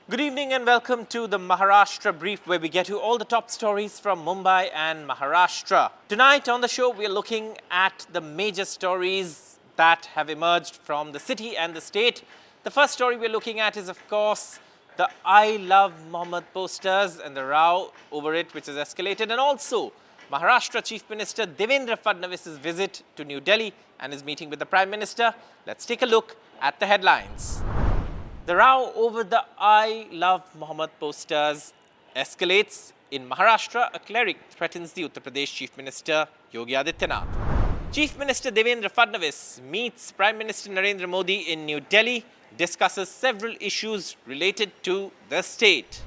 Good evening and welcome to the Maharashtra Brief, where we get you all the top stories from Mumbai and Maharashtra. Tonight on the show, we are looking at the major stories that have emerged from the city and the state. The first story we're looking at is, of course, the I Love Mohammed posters and the row over it, which has escalated, and also Maharashtra Chief Minister Devendra Fadnavis' visit to New Delhi and his meeting with the Prime Minister. Let's take a look at the headlines. The row over the I Love Mohammed posters escalates. In Maharashtra, a cleric threatens the Uttar Pradesh Chief Minister Yogi Adityanath. Chief Minister Devendra Fadnavis meets Prime Minister Narendra Modi in New Delhi, discusses several issues related to the state.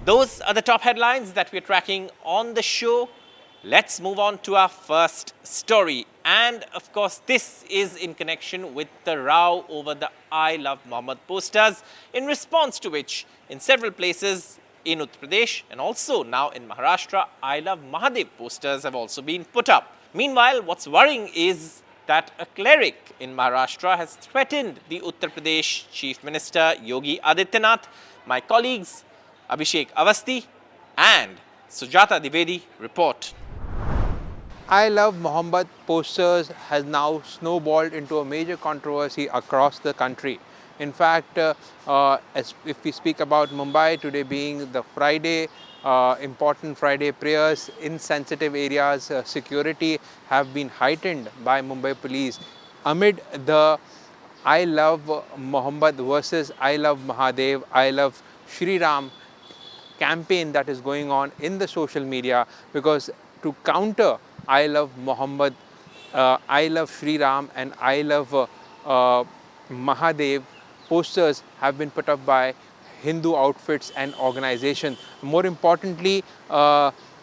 Those are the top headlines that we're tracking on the show. Let's move on to our first story. And of course, this is in connection with the row over the I Love Mohammed posters, in response to which, in several places in Uttar Pradesh and also now in Maharashtra, I Love Mahadev posters have also been put up. Meanwhile, what's worrying is that a cleric in Maharashtra has threatened the Uttar Pradesh Chief Minister Yogi Adityanath. My colleagues Abhishek Avasti and Sujata Dwivedi report. I Love Mohammed posters has now snowballed into a major controversy across the country. In fact, if we speak about Mumbai today being the Friday, important Friday prayers in sensitive areas, security have been heightened by Mumbai police amid the I Love Mohammed versus I Love Mahadev, I Love Shri Ram campaign that is going on in the social media, because to counter I Love Mohammed, I Love Shri Ram and I Love Mahadev posters have been put up by Hindu outfits and organizations. More importantly,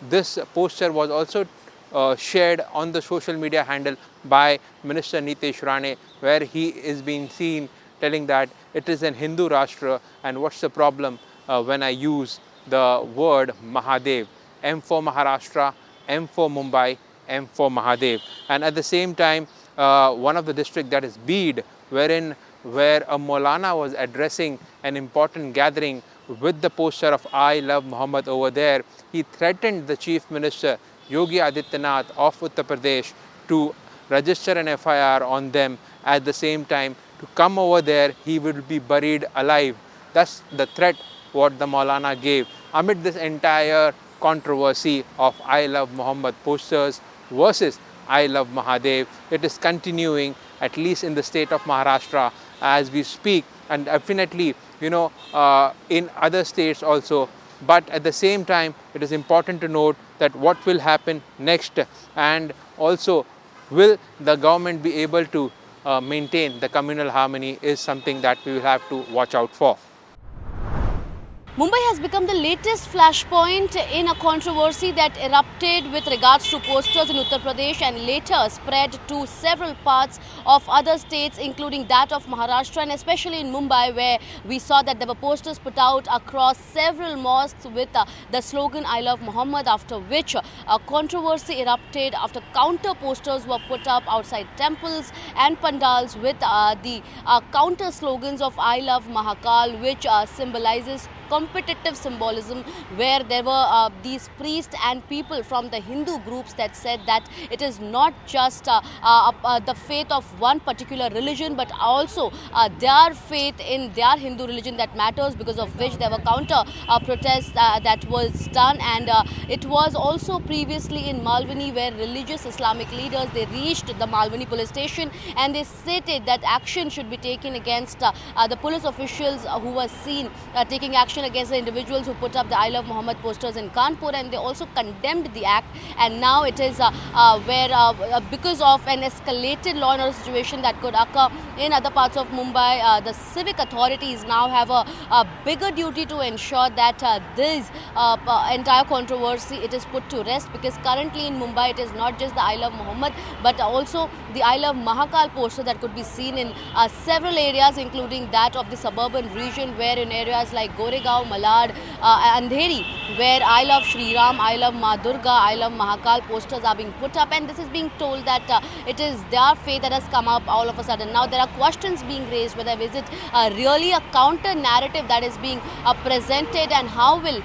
this poster was also shared on the social media handle by Minister Nitesh Rane, where he is being seen telling that it is an Hindu Rashtra and what's the problem when I use the word Mahadev. M for Maharashtra, M for Mumbai, M for Mahadev. And at the same time, one of the district, that is Beed, where a Maulana was addressing an important gathering with the poster of I Love Mohammed over there, he threatened the Chief Minister Yogi Adityanath of Uttar Pradesh to register an FIR on them. At the same time, to come over there, he will be buried alive. That's the threat what the Maulana gave. Amid this entire controversy of I Love Mohammed posters versus I Love Mahadev, it is continuing at least in the state of Maharashtra as we speak, and definitely in other states also. But at the same time, it is important to note that what will happen next, and also will the government be able to maintain the communal harmony, is something that we will have to watch out for. Mumbai has become the latest flashpoint in a controversy that erupted with regards to posters in Uttar Pradesh and later spread to several parts of other states, including that of Maharashtra, and especially in Mumbai, where we saw that there were posters put out across several mosques with the slogan I Love Mohammed, after which a controversy erupted after counter posters were put up outside temples and pandals with the counter slogans of I Love Mahakal, which symbolizes competitive symbolism, where there were these priests and people from the Hindu groups that said that it is not just the faith of one particular religion, but also their faith in their Hindu religion that matters, because of which there were counter protests that was done. And it was also previously in Malvani, where religious Islamic leaders, they reached the Malvani police station and they stated that action should be taken against the police officials who were seen taking action against the individuals who put up the I Love Mohammed posters in Kanpur, and they also condemned the act. And now it is where because of an escalated law and order situation that could occur in other parts of Mumbai, the civic authorities now have a bigger duty to ensure that this entire controversy, it is put to rest, because currently in Mumbai it is not just the I Love Mohammed but also the I Love Mahakal poster that could be seen in several areas, including that of the suburban region, where in areas like Goregaon, Malad, Andheri, where I love Shri Ram, I love Ma Durga, I love Mahakal posters are being put up, and this is being told that it is their faith that has come up all of a sudden. Now there are questions being raised whether is it really a counter narrative that is being presented, and how will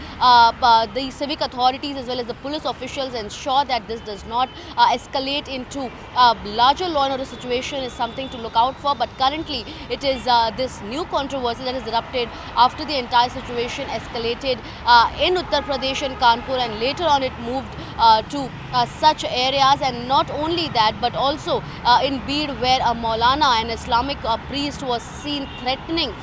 the civic authorities as well as the police officials ensure that this does not escalate into a larger law and order situation is something to look out for. But currently it is this new controversy that has erupted after the entire situation escalated in Uttar Pradesh and Kanpur, and later on it moved to such areas. And not only that, but also in Beed, where a Maulana, an Islamic priest, was seen threatening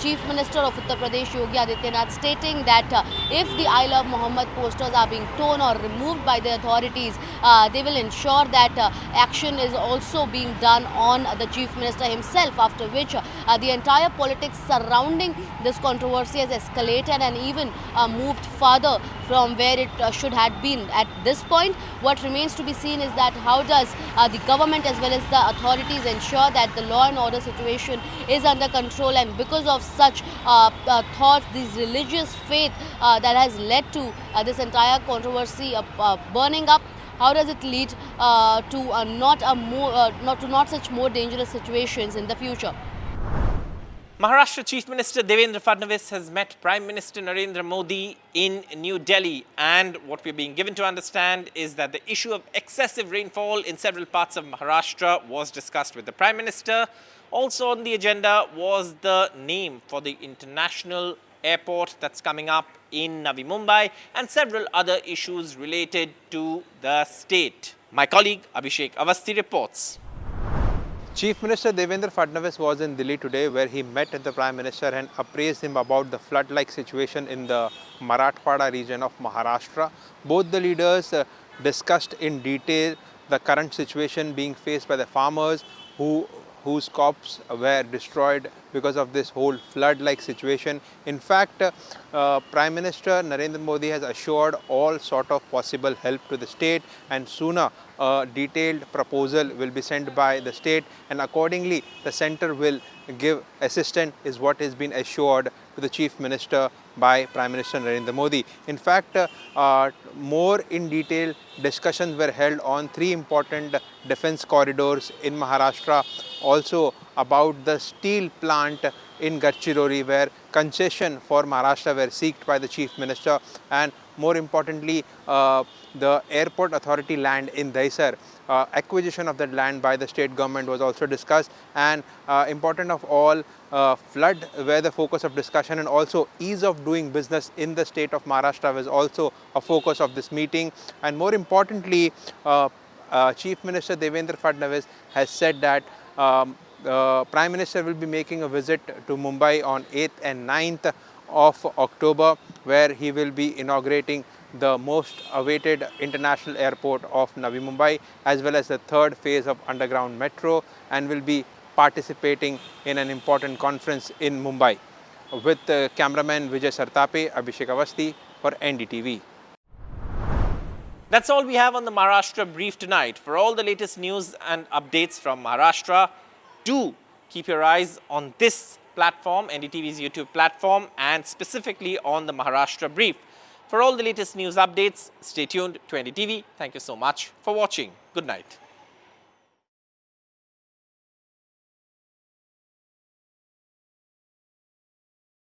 Chief Minister of Uttar Pradesh Yogi Adityanath, stating that if the I Love Mohammed posters are being torn or removed by the authorities, they will ensure that action is also being done on the Chief Minister himself, after which the entire politics surrounding this controversy has escalated and even moved further from where it should have been. At this point, what remains to be seen is that how does the government as well as the authorities ensure that the law and order situation is under control. And because of such thoughts, this religious faith that has led to this entire controversy burning up, how does it lead to not such more dangerous situations in the future? Maharashtra Chief Minister Devendra Fadnavis has met Prime Minister Narendra Modi in New Delhi, and what we're being given to understand is that the issue of excessive rainfall in several parts of Maharashtra was discussed with the Prime Minister. Also on the agenda was the name for the international airport that's coming up in Navi Mumbai, and several other issues related to the state. My colleague Abhishek Avasthi reports. Chief Minister Devendra Fadnavis was in Delhi today, where he met with the Prime Minister and appraised him about the flood-like situation in the Marathwada region of Maharashtra. Both the leaders discussed in detail the current situation being faced by the farmers whose crops were destroyed because of this whole flood-like situation. In fact, Prime Minister Narendra Modi has assured all sort of possible help to the state, and sooner a detailed proposal will be sent by the state, and accordingly the centre will give assistance, is what has been assured to the Chief Minister by Prime Minister Narendra Modi. In fact, more in detail discussions were held on three important defence corridors in Maharashtra, also about the steel plant in Gadchiroli, where concession for Maharashtra were sought by the Chief Minister, and more importantly the airport authority land in Dahisar. Acquisition of that land by the state government was also discussed, and important of all, flood were the focus of discussion, and also ease of doing business in the state of Maharashtra was also a focus of this meeting. And more importantly, Chief Minister Devendra Fadnavis has said that Prime Minister will be making a visit to Mumbai on 8th and 9th of October, where he will be inaugurating the most awaited international airport of Navi Mumbai, as well as the third phase of underground metro, and will be participating in an important conference in Mumbai. With cameraman Vijay Sartape, Abhishek Avasthi for NDTV. That's all we have on the Maharashtra Brief tonight. For all the latest news and updates from Maharashtra, do keep your eyes on this platform, NDTV's YouTube platform, and specifically on the Maharashtra Brief. For all the latest news updates, stay tuned to NDTV. Thank you so much for watching. Good night.